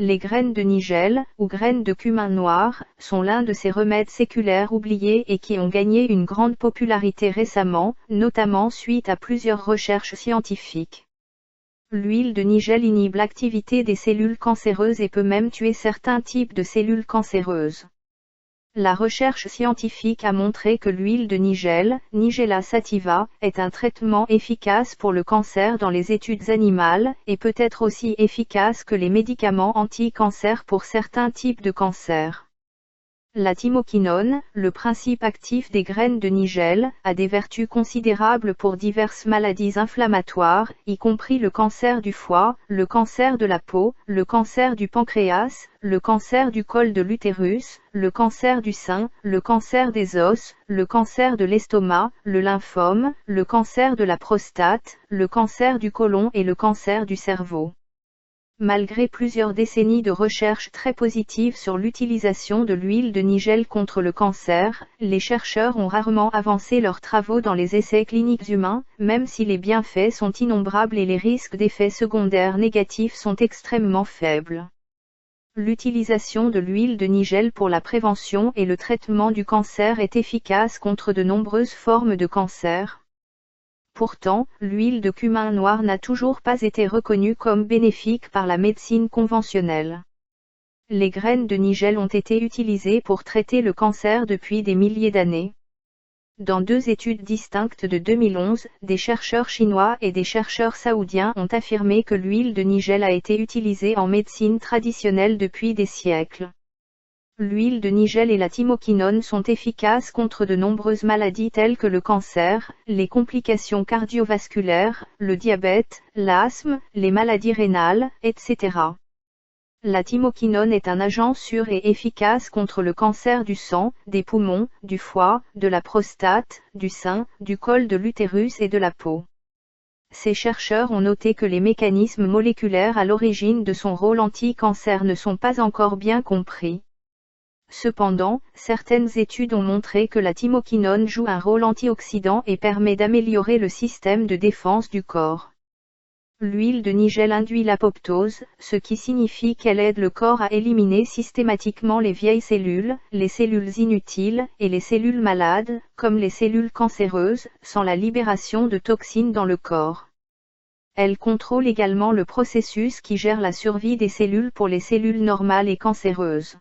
Les graines de nigel, ou graines de cumin noir, sont l'un de ces remèdes séculaires oubliés et qui ont gagné une grande popularité récemment, notamment suite à plusieurs recherches scientifiques. L'huile de nigel inhibe l'activité des cellules cancéreuses et peut même tuer certains types de cellules cancéreuses. La recherche scientifique a montré que l'huile de nigel, Nigella sativa, est un traitement efficace pour le cancer dans les études animales, et peut être aussi efficace que les médicaments anti-cancer pour certains types de cancers. La thymoquinone, le principe actif des graines de nigel, a des vertus considérables pour diverses maladies inflammatoires, y compris le cancer du foie, le cancer de la peau, le cancer du pancréas, le cancer du col de l'utérus, le cancer du sein, le cancer des os, le cancer de l'estomac, le lymphome, le cancer de la prostate, le cancer du côlon et le cancer du cerveau. Malgré plusieurs décennies de recherches très positives sur l'utilisation de l'huile de nigel contre le cancer, les chercheurs ont rarement avancé leurs travaux dans les essais cliniques humains, même si les bienfaits sont innombrables et les risques d'effets secondaires négatifs sont extrêmement faibles. L'utilisation de l'huile de nigel pour la prévention et le traitement du cancer est efficace contre de nombreuses formes de cancer. Pourtant, l'huile de cumin noir n'a toujours pas été reconnue comme bénéfique par la médecine conventionnelle. Les graines de nigel ont été utilisées pour traiter le cancer depuis des milliers d'années. Dans deux études distinctes de 2011, des chercheurs chinois et des chercheurs saoudiens ont affirmé que l'huile de nigel a été utilisée en médecine traditionnelle depuis des siècles. L'huile de nigel et la thymoquinone sont efficaces contre de nombreuses maladies telles que le cancer, les complications cardiovasculaires, le diabète, l'asthme, les maladies rénales, etc. La thymoquinone est un agent sûr et efficace contre le cancer du sang, des poumons, du foie, de la prostate, du sein, du col de l'utérus et de la peau. Ces chercheurs ont noté que les mécanismes moléculaires à l'origine de son rôle anti-cancer ne sont pas encore bien compris. Cependant, certaines études ont montré que la thymoquinone joue un rôle antioxydant et permet d'améliorer le système de défense du corps. L'huile de nigel induit l'apoptose, ce qui signifie qu'elle aide le corps à éliminer systématiquement les vieilles cellules, les cellules inutiles, et les cellules malades, comme les cellules cancéreuses, sans la libération de toxines dans le corps. Elle contrôle également le processus qui gère la survie des cellules pour les cellules normales et cancéreuses.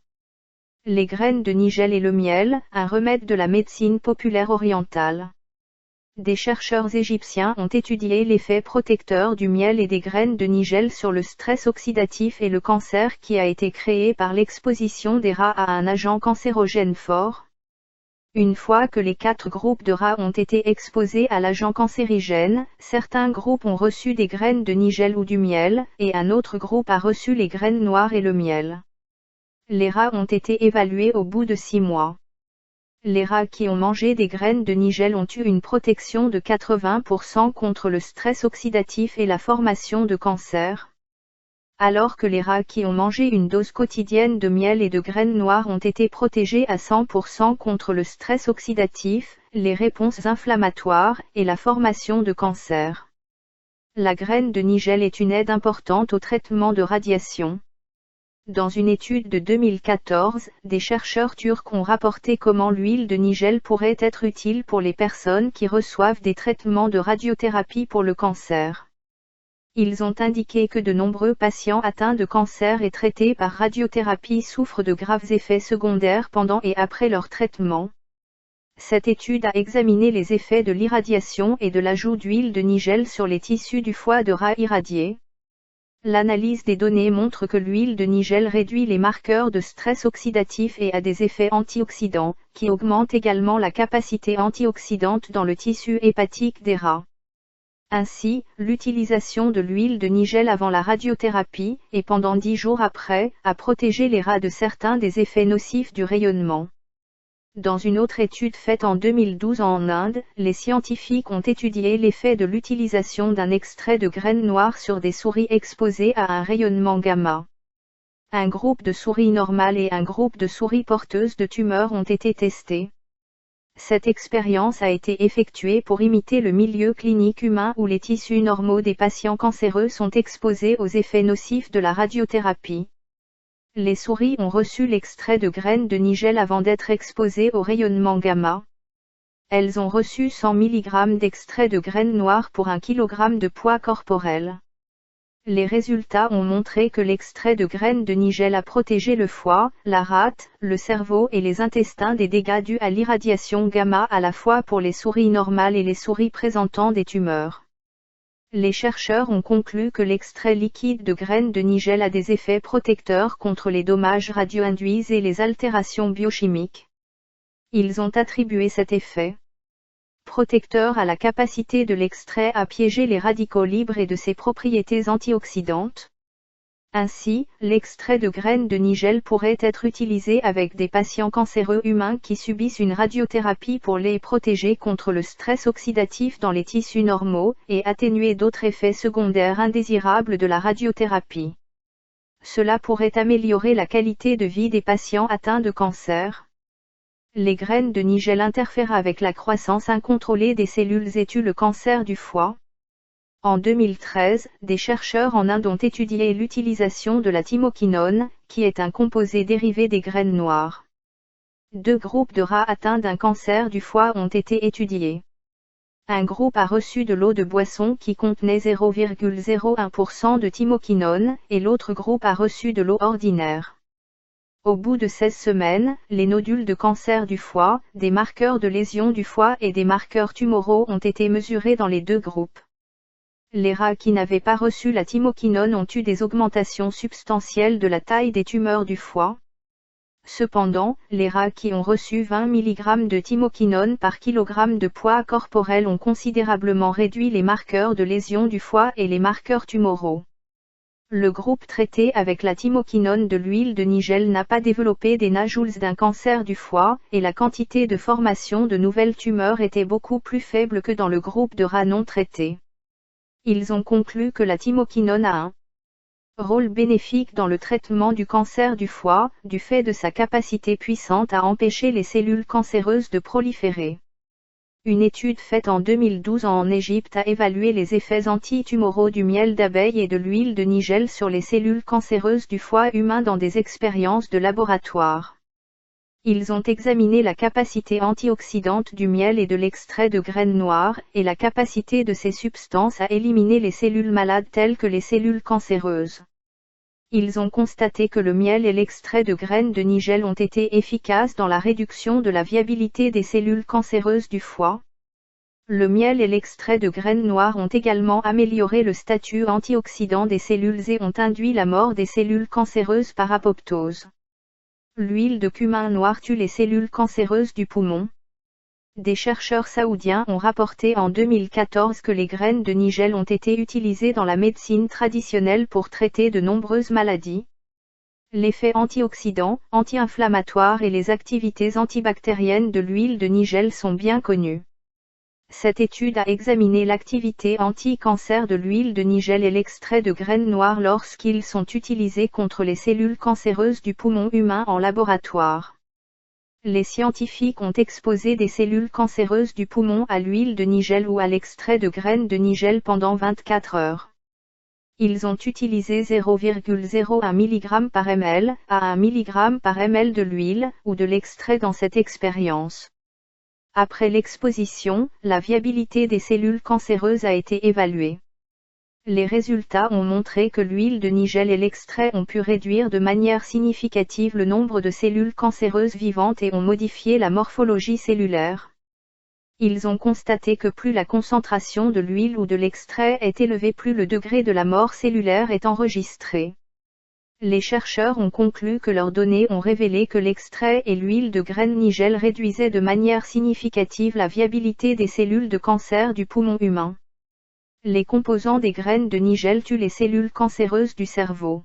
Les graines de nigel et le miel, un remède de la médecine populaire orientale. Des chercheurs égyptiens ont étudié l'effet protecteur du miel et des graines de nigel sur le stress oxydatif et le cancer qui a été créé par l'exposition des rats à un agent cancérogène fort. Une fois que les 4 groupes de rats ont été exposés à l'agent cancérigène, certains groupes ont reçu des graines de nigel ou du miel, et un autre groupe a reçu les graines noires et le miel. Les rats ont été évalués au bout de 6 mois. Les rats qui ont mangé des graines de nigel ont eu une protection de 80% contre le stress oxydatif et la formation de cancer. Alors que les rats qui ont mangé une dose quotidienne de miel et de graines noires ont été protégés à 100% contre le stress oxydatif, les réponses inflammatoires et la formation de cancer. La graine de nigel est une aide importante au traitement de radiation. Dans une étude de 2014, des chercheurs turcs ont rapporté comment l'huile de nigel pourrait être utile pour les personnes qui reçoivent des traitements de radiothérapie pour le cancer. Ils ont indiqué que de nombreux patients atteints de cancer et traités par radiothérapie souffrent de graves effets secondaires pendant et après leur traitement. Cette étude a examiné les effets de l'irradiation et de l'ajout d'huile de nigel sur les tissus du foie de rats irradiés. L'analyse des données montre que l'huile de nigel réduit les marqueurs de stress oxydatif et a des effets antioxydants, qui augmentent également la capacité antioxydante dans le tissu hépatique des rats. Ainsi, l'utilisation de l'huile de nigel avant la radiothérapie, et pendant 10 jours après, a protégé les rats de certains des effets nocifs du rayonnement. Dans une autre étude faite en 2012 en Inde, les scientifiques ont étudié l'effet de l'utilisation d'un extrait de graines noires sur des souris exposées à un rayonnement gamma. Un groupe de souris normales et un groupe de souris porteuses de tumeurs ont été testés. Cette expérience a été effectuée pour imiter le milieu clinique humain où les tissus normaux des patients cancéreux sont exposés aux effets nocifs de la radiothérapie. Les souris ont reçu l'extrait de graines de nigel avant d'être exposées au rayonnement gamma. Elles ont reçu 100 mg d'extrait de graines noires pour 1 kg de poids corporel. Les résultats ont montré que l'extrait de graines de nigel a protégé le foie, la rate, le cerveau et les intestins des dégâts dus à l'irradiation gamma à la fois pour les souris normales et les souris présentant des tumeurs. Les chercheurs ont conclu que l'extrait liquide de graines de nigel a des effets protecteurs contre les dommages radio-induits et les altérations biochimiques. Ils ont attribué cet effet protecteur à la capacité de l'extrait à piéger les radicaux libres et de ses propriétés antioxydantes. Ainsi, l'extrait de graines de nigel pourrait être utilisé avec des patients cancéreux humains qui subissent une radiothérapie pour les protéger contre le stress oxydatif dans les tissus normaux et atténuer d'autres effets secondaires indésirables de la radiothérapie. Cela pourrait améliorer la qualité de vie des patients atteints de cancer. Les graines de nigel interfèrent avec la croissance incontrôlée des cellules et tuent le cancer du foie. En 2013, des chercheurs en Inde ont étudié l'utilisation de la thymoquinone, qui est un composé dérivé des graines noires. 2 groupes de rats atteints d'un cancer du foie ont été étudiés. Un groupe a reçu de l'eau de boisson qui contenait 0,01% de thymoquinone, et l'autre groupe a reçu de l'eau ordinaire. Au bout de 16 semaines, les nodules de cancer du foie, des marqueurs de lésions du foie et des marqueurs tumoraux ont été mesurés dans les 2 groupes. Les rats qui n'avaient pas reçu la thymoquinone ont eu des augmentations substantielles de la taille des tumeurs du foie. Cependant, les rats qui ont reçu 20 mg de thymoquinone par kilogramme de poids corporel ont considérablement réduit les marqueurs de lésions du foie et les marqueurs tumoraux. Le groupe traité avec la thymoquinone de l'huile de nigel n'a pas développé des nodules d'un cancer du foie, et la quantité de formation de nouvelles tumeurs était beaucoup plus faible que dans le groupe de rats non traités. Ils ont conclu que la thymoquinone a un rôle bénéfique dans le traitement du cancer du foie, du fait de sa capacité puissante à empêcher les cellules cancéreuses de proliférer. Une étude faite en 2012 en Égypte a évalué les effets antitumoraux du miel d'abeille et de l'huile de nigel sur les cellules cancéreuses du foie humain dans des expériences de laboratoire. Ils ont examiné la capacité antioxydante du miel et de l'extrait de graines noires, et la capacité de ces substances à éliminer les cellules malades telles que les cellules cancéreuses. Ils ont constaté que le miel et l'extrait de graines de nigel ont été efficaces dans la réduction de la viabilité des cellules cancéreuses du foie. Le miel et l'extrait de graines noires ont également amélioré le statut antioxydant des cellules et ont induit la mort des cellules cancéreuses par apoptose. L'huile de cumin noir tue les cellules cancéreuses du poumon. Des chercheurs saoudiens ont rapporté en 2014 que les graines de nigel ont été utilisées dans la médecine traditionnelle pour traiter de nombreuses maladies. L'effet antioxydant, anti-inflammatoire et les activités antibactériennes de l'huile de nigel sont bien connus. Cette étude a examiné l'activité anti-cancer de l'huile de nigel et l'extrait de graines noires lorsqu'ils sont utilisés contre les cellules cancéreuses du poumon humain en laboratoire. Les scientifiques ont exposé des cellules cancéreuses du poumon à l'huile de nigel ou à l'extrait de graines de nigel pendant 24 heures. Ils ont utilisé 0,01 mg par ml à 1 mg par ml de l'huile ou de l'extrait dans cette expérience. Après l'exposition, la viabilité des cellules cancéreuses a été évaluée. Les résultats ont montré que l'huile de nigel et l'extrait ont pu réduire de manière significative le nombre de cellules cancéreuses vivantes et ont modifié la morphologie cellulaire. Ils ont constaté que plus la concentration de l'huile ou de l'extrait est élevée, plus le degré de la mort cellulaire est enregistré. Les chercheurs ont conclu que leurs données ont révélé que l'extrait et l'huile de graines nigel réduisaient de manière significative la viabilité des cellules de cancer du poumon humain. Les composants des graines de nigel tuent les cellules cancéreuses du cerveau.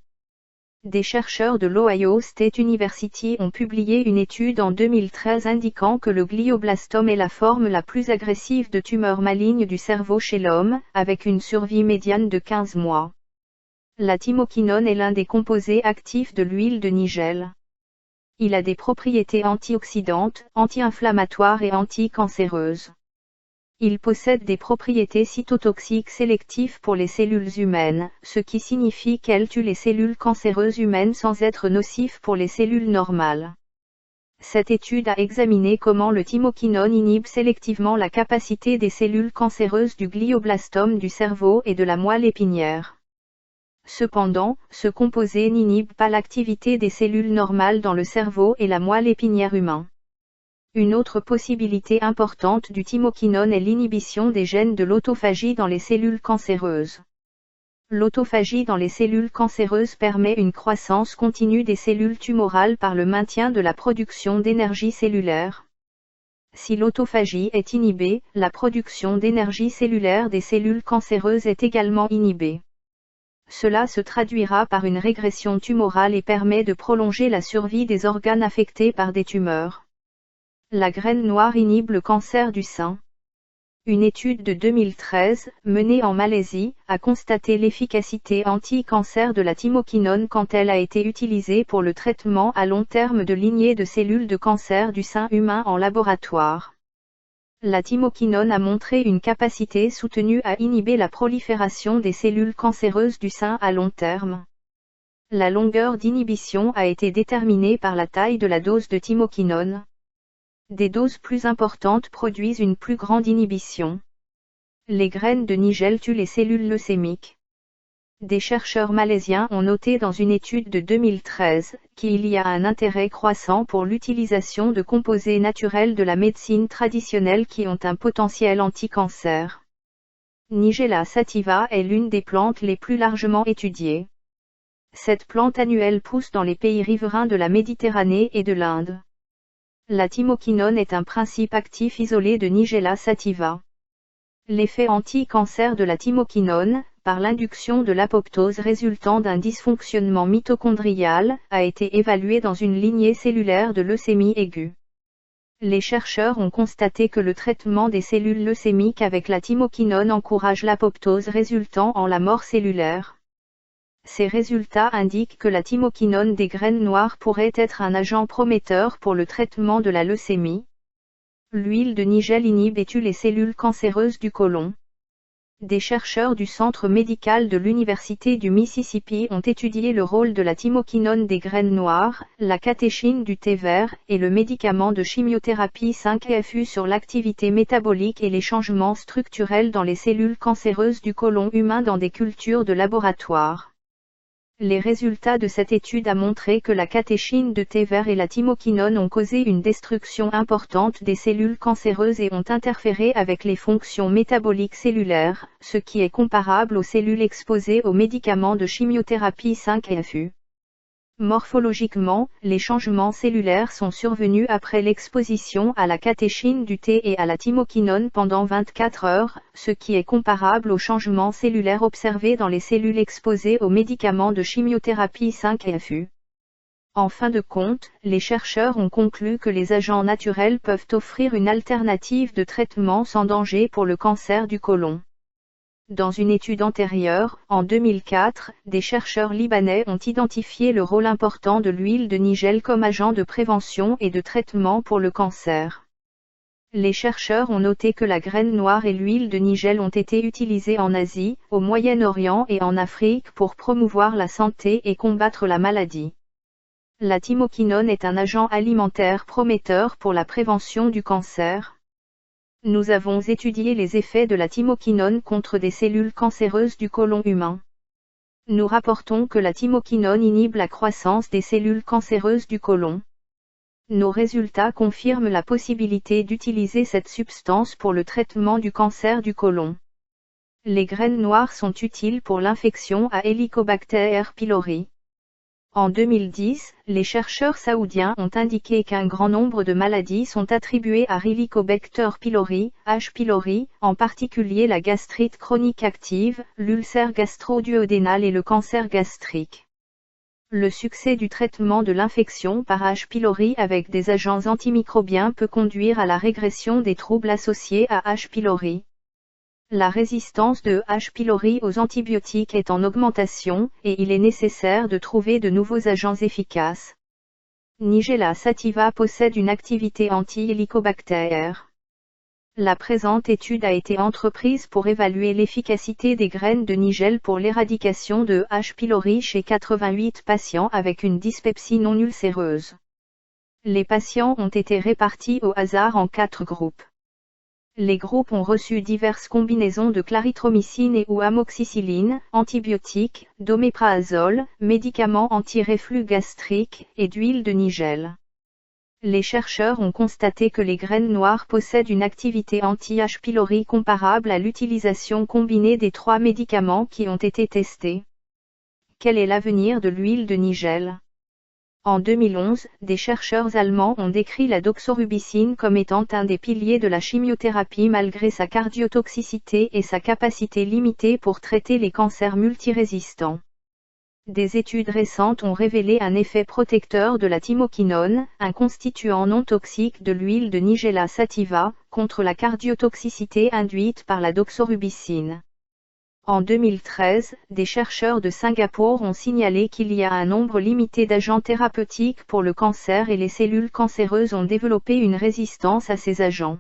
Des chercheurs de l'Ohio State University ont publié une étude en 2013 indiquant que le glioblastome est la forme la plus agressive de tumeur maligne du cerveau chez l'homme, avec une survie médiane de 15 mois. La thymoquinone est l'un des composés actifs de l'huile de nigel. Il a des propriétés antioxydantes, anti-inflammatoires et anti-cancéreuses. Il possède des propriétés cytotoxiques sélectives pour les cellules humaines, ce qui signifie qu'elle tue les cellules cancéreuses humaines sans être nocif pour les cellules normales. Cette étude a examiné comment le thymoquinone inhibe sélectivement la capacité des cellules cancéreuses du glioblastome du cerveau et de la moelle épinière. Cependant, ce composé n'inhibe pas l'activité des cellules normales dans le cerveau et la moelle épinière humain. Une autre possibilité importante du thymoquinone est l'inhibition des gènes de l'autophagie dans les cellules cancéreuses. L'autophagie dans les cellules cancéreuses permet une croissance continue des cellules tumorales par le maintien de la production d'énergie cellulaire. Si l'autophagie est inhibée, la production d'énergie cellulaire des cellules cancéreuses est également inhibée. Cela se traduira par une régression tumorale et permet de prolonger la survie des organes affectés par des tumeurs. La graine noire inhibe le cancer du sein. Une étude de 2013, menée en Malaisie, a constaté l'efficacité anti-cancer de la thymoquinone quand elle a été utilisée pour le traitement à long terme de lignées de cellules de cancer du sein humain en laboratoire. La thymoquinone a montré une capacité soutenue à inhiber la prolifération des cellules cancéreuses du sein à long terme. La longueur d'inhibition a été déterminée par la taille de la dose de thymoquinone. Des doses plus importantes produisent une plus grande inhibition. Les graines de nigel tuent les cellules leucémiques. Des chercheurs malaisiens ont noté dans une étude de 2013 qu'il y a un intérêt croissant pour l'utilisation de composés naturels de la médecine traditionnelle qui ont un potentiel anti-cancer. Nigella sativa est l'une des plantes les plus largement étudiées. Cette plante annuelle pousse dans les pays riverains de la Méditerranée et de l'Inde. La thymoquinone est un principe actif isolé de Nigella sativa. L'effet anti-cancer de la thymoquinone, par l'induction de l'apoptose résultant d'un dysfonctionnement mitochondrial, a été évalué dans une lignée cellulaire de leucémie aiguë. Les chercheurs ont constaté que le traitement des cellules leucémiques avec la thymoquinone encourage l'apoptose résultant en la mort cellulaire. Ces résultats indiquent que la thymoquinone des graines noires pourrait être un agent prometteur pour le traitement de la leucémie. L'huile de nigel inhibe et tue les cellules cancéreuses du côlon. Des chercheurs du Centre médical de l'Université du Mississippi ont étudié le rôle de la thymoquinone des graines noires, la catéchine du thé vert et le médicament de chimiothérapie 5FU sur l'activité métabolique et les changements structurels dans les cellules cancéreuses du côlon humain dans des cultures de laboratoire. Les résultats de cette étude ont montré que la catéchine de thé vert et la thymoquinone ont causé une destruction importante des cellules cancéreuses et ont interféré avec les fonctions métaboliques cellulaires, ce qui est comparable aux cellules exposées aux médicaments de chimiothérapie 5FU. Morphologiquement, les changements cellulaires sont survenus après l'exposition à la catéchine du thé et à la thymoquinone pendant 24 heures, ce qui est comparable aux changements cellulaires observés dans les cellules exposées aux médicaments de chimiothérapie 5FU. En fin de compte, les chercheurs ont conclu que les agents naturels peuvent offrir une alternative de traitement sans danger pour le cancer du côlon. Dans une étude antérieure, en 2004, des chercheurs libanais ont identifié le rôle important de l'huile de nigel comme agent de prévention et de traitement pour le cancer. Les chercheurs ont noté que la graine noire et l'huile de nigel ont été utilisées en Asie, au Moyen-Orient et en Afrique pour promouvoir la santé et combattre la maladie. La thymoquinone est un agent alimentaire prometteur pour la prévention du cancer. Nous avons étudié les effets de la thymoquinone contre des cellules cancéreuses du côlon humain. Nous rapportons que la thymoquinone inhibe la croissance des cellules cancéreuses du côlon. Nos résultats confirment la possibilité d'utiliser cette substance pour le traitement du cancer du côlon. Les graines noires sont utiles pour l'infection à Helicobacter pylori. En 2010, les chercheurs saoudiens ont indiqué qu'un grand nombre de maladies sont attribuées à Helicobacter pylori, H. pylori, en particulier la gastrite chronique active, l'ulcère gastro-duodénal et le cancer gastrique. Le succès du traitement de l'infection par H. pylori avec des agents antimicrobiens peut conduire à la régression des troubles associés à H. pylori. La résistance de H. pylori aux antibiotiques est en augmentation, et il est nécessaire de trouver de nouveaux agents efficaces. Nigella sativa possède une activité anti-Helicobacter. La présente étude a été entreprise pour évaluer l'efficacité des graines de nigel pour l'éradication de H. pylori chez 88 patients avec une dyspepsie non ulcéreuse. Les patients ont été répartis au hasard en 4 groupes. Les groupes ont reçu diverses combinaisons de clarithromycine et ou amoxicilline, antibiotiques, d'oméprazole, médicaments anti-reflux gastrique et d'huile de nigel. Les chercheurs ont constaté que les graines noires possèdent une activité anti-H. pylori comparable à l'utilisation combinée des 3 médicaments qui ont été testés. Quel est l'avenir de l'huile de nigel ? En 2011, des chercheurs allemands ont décrit la doxorubicine comme étant un des piliers de la chimiothérapie malgré sa cardiotoxicité et sa capacité limitée pour traiter les cancers multirésistants. Des études récentes ont révélé un effet protecteur de la thymoquinone, un constituant non toxique de l'huile de Nigella sativa, contre la cardiotoxicité induite par la doxorubicine. En 2013, des chercheurs de Singapour ont signalé qu'il y a un nombre limité d'agents thérapeutiques pour le cancer et les cellules cancéreuses ont développé une résistance à ces agents.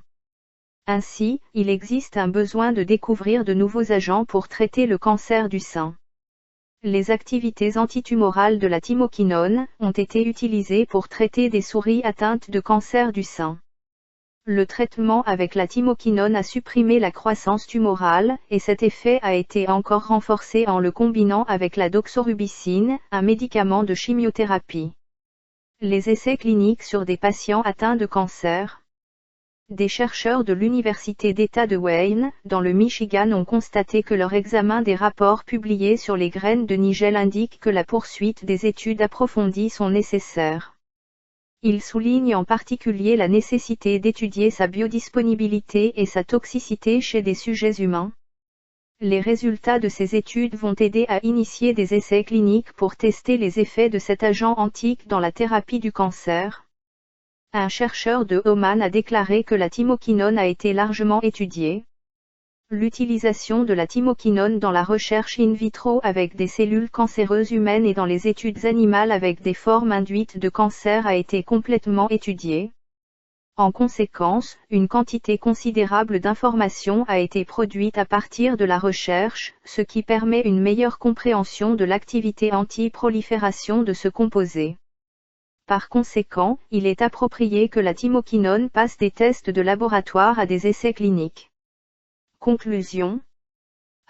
Ainsi, il existe un besoin de découvrir de nouveaux agents pour traiter le cancer du sein. Les activités antitumorales de la thymoquinone ont été utilisées pour traiter des souris atteintes de cancer du sein. Le traitement avec la thymoquinone a supprimé la croissance tumorale, et cet effet a été encore renforcé en le combinant avec la doxorubicine, un médicament de chimiothérapie. Les essais cliniques sur des patients atteints de cancer. Des chercheurs de l'Université d'État de Wayne, dans le Michigan ont constaté que leur examen des rapports publiés sur les graines de nigel indique que la poursuite des études approfondies sont nécessaires. Ils soulignent en particulier la nécessité d'étudier sa biodisponibilité et sa toxicité chez des sujets humains. Les résultats de ces études vont aider à initier des essais cliniques pour tester les effets de cet agent antique dans la thérapie du cancer. Un chercheur de Oman a déclaré que la thymoquinone a été largement étudiée. L'utilisation de la thymoquinone dans la recherche in vitro avec des cellules cancéreuses humaines et dans les études animales avec des formes induites de cancer a été complètement étudiée. En conséquence, une quantité considérable d'informations a été produite à partir de la recherche, ce qui permet une meilleure compréhension de l'activité anti-prolifération de ce composé. Par conséquent, il est approprié que la thymoquinone passe des tests de laboratoire à des essais cliniques. Conclusion.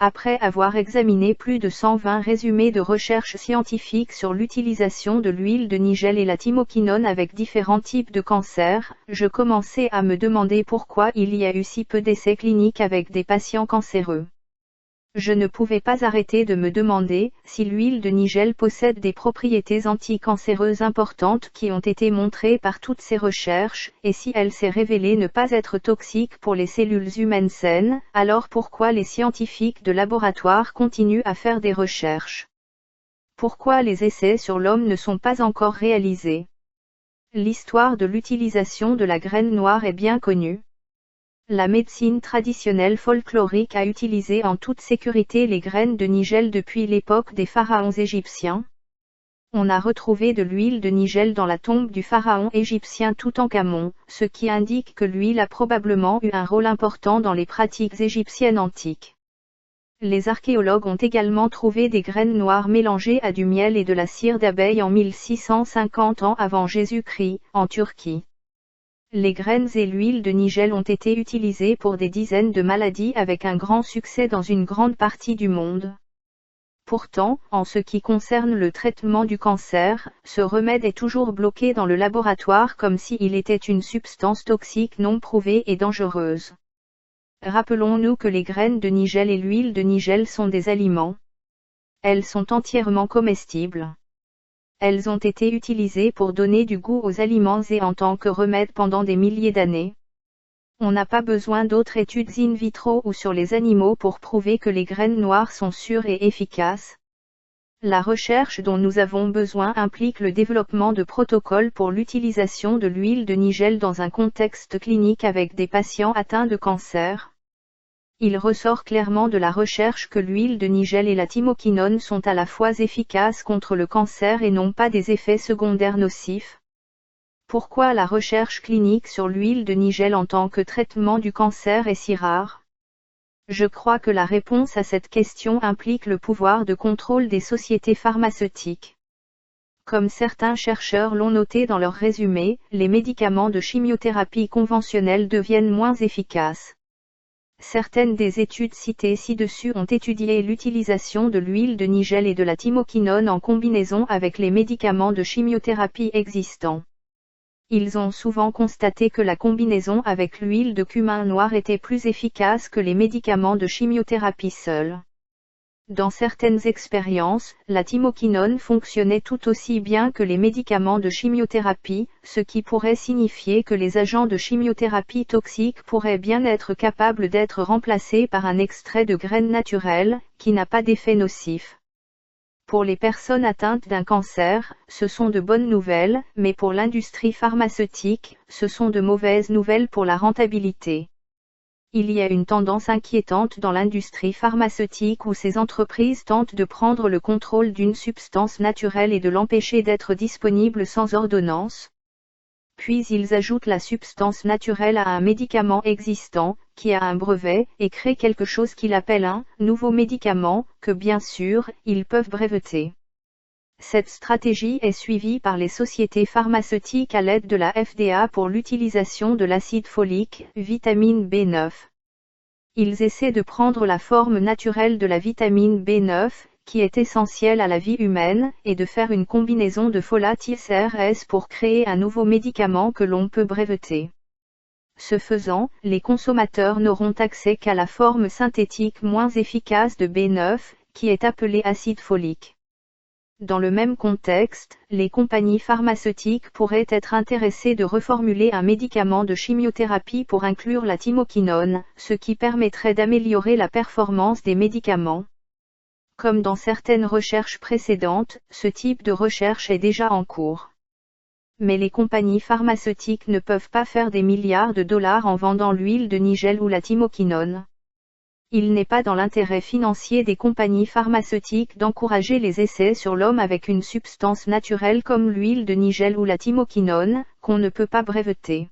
Après avoir examiné plus de 120 résumés de recherches scientifiques sur l'utilisation de l'huile de nigel et la thymoquinone avec différents types de cancers, je commençais à me demander pourquoi il y a eu si peu d'essais cliniques avec des patients cancéreux. Je ne pouvais pas arrêter de me demander si l'huile de nigel possède des propriétés anticancéreuses importantes qui ont été montrées par toutes ces recherches, et si elle s'est révélée ne pas être toxique pour les cellules humaines saines, alors pourquoi les scientifiques de laboratoire continuent à faire des recherches? Pourquoi les essais sur l'homme ne sont pas encore réalisés? L'histoire de l'utilisation de la graine noire est bien connue. La médecine traditionnelle folklorique a utilisé en toute sécurité les graines de nigel depuis l'époque des pharaons égyptiens. On a retrouvé de l'huile de nigel dans la tombe du pharaon égyptien Toutankhamon, ce qui indique que l'huile a probablement eu un rôle important dans les pratiques égyptiennes antiques. Les archéologues ont également trouvé des graines noires mélangées à du miel et de la cire d'abeille en 1650 ans avant Jésus-Christ, en Turquie. Les graines et l'huile de nigel ont été utilisées pour des dizaines de maladies avec un grand succès dans une grande partie du monde. Pourtant, en ce qui concerne le traitement du cancer, ce remède est toujours bloqué dans le laboratoire comme s'il était une substance toxique non prouvée et dangereuse. Rappelons-nous que les graines de nigel et l'huile de nigel sont des aliments. Elles sont entièrement comestibles. Elles ont été utilisées pour donner du goût aux aliments et en tant que remède pendant des milliers d'années. On n'a pas besoin d'autres études in vitro ou sur les animaux pour prouver que les graines noires sont sûres et efficaces. La recherche dont nous avons besoin implique le développement de protocoles pour l'utilisation de l'huile de nigel dans un contexte clinique avec des patients atteints de cancer. Il ressort clairement de la recherche que l'huile de nigel et la thymoquinone sont à la fois efficaces contre le cancer et n'ont pas des effets secondaires nocifs. Pourquoi la recherche clinique sur l'huile de Nigel en tant que traitement du cancer est si rare? Je crois que la réponse à cette question implique le pouvoir de contrôle des sociétés pharmaceutiques. Comme certains chercheurs l'ont noté dans leur résumé, les médicaments de chimiothérapie conventionnels deviennent moins efficaces. Certaines des études citées ci-dessus ont étudié l'utilisation de l'huile de Nigel et de la thymoquinone en combinaison avec les médicaments de chimiothérapie existants. Ils ont souvent constaté que la combinaison avec l'huile de cumin noir était plus efficace que les médicaments de chimiothérapie seuls. Dans certaines expériences, la thymoquinone fonctionnait tout aussi bien que les médicaments de chimiothérapie, ce qui pourrait signifier que les agents de chimiothérapie toxiques pourraient bien être capables d'être remplacés par un extrait de graines naturelles, qui n'a pas d'effet nocif. Pour les personnes atteintes d'un cancer, ce sont de bonnes nouvelles, mais pour l'industrie pharmaceutique, ce sont de mauvaises nouvelles pour la rentabilité. Il y a une tendance inquiétante dans l'industrie pharmaceutique où ces entreprises tentent de prendre le contrôle d'une substance naturelle et de l'empêcher d'être disponible sans ordonnance. Puis ils ajoutent la substance naturelle à un médicament existant, qui a un brevet, et créent quelque chose qu'ils appellent un « nouveau médicament », que bien sûr, ils peuvent breveter. Cette stratégie est suivie par les sociétés pharmaceutiques à l'aide de la FDA pour l'utilisation de l'acide folique, vitamine B9. Ils essaient de prendre la forme naturelle de la vitamine B9, qui est essentielle à la vie humaine, et de faire une combinaison de folate ISRS pour créer un nouveau médicament que l'on peut breveter. Ce faisant, les consommateurs n'auront accès qu'à la forme synthétique moins efficace de B9, qui est appelée acide folique. Dans le même contexte, les compagnies pharmaceutiques pourraient être intéressées de reformuler un médicament de chimiothérapie pour inclure la thymoquinone, ce qui permettrait d'améliorer la performance des médicaments. Comme dans certaines recherches précédentes, ce type de recherche est déjà en cours. Mais les compagnies pharmaceutiques ne peuvent pas faire des milliards de dollars en vendant l'huile de Nigel ou la thymoquinone. Il n'est pas dans l'intérêt financier des compagnies pharmaceutiques d'encourager les essais sur l'homme avec une substance naturelle comme l'huile de Nigel ou la thymoquinone, qu'on ne peut pas breveter.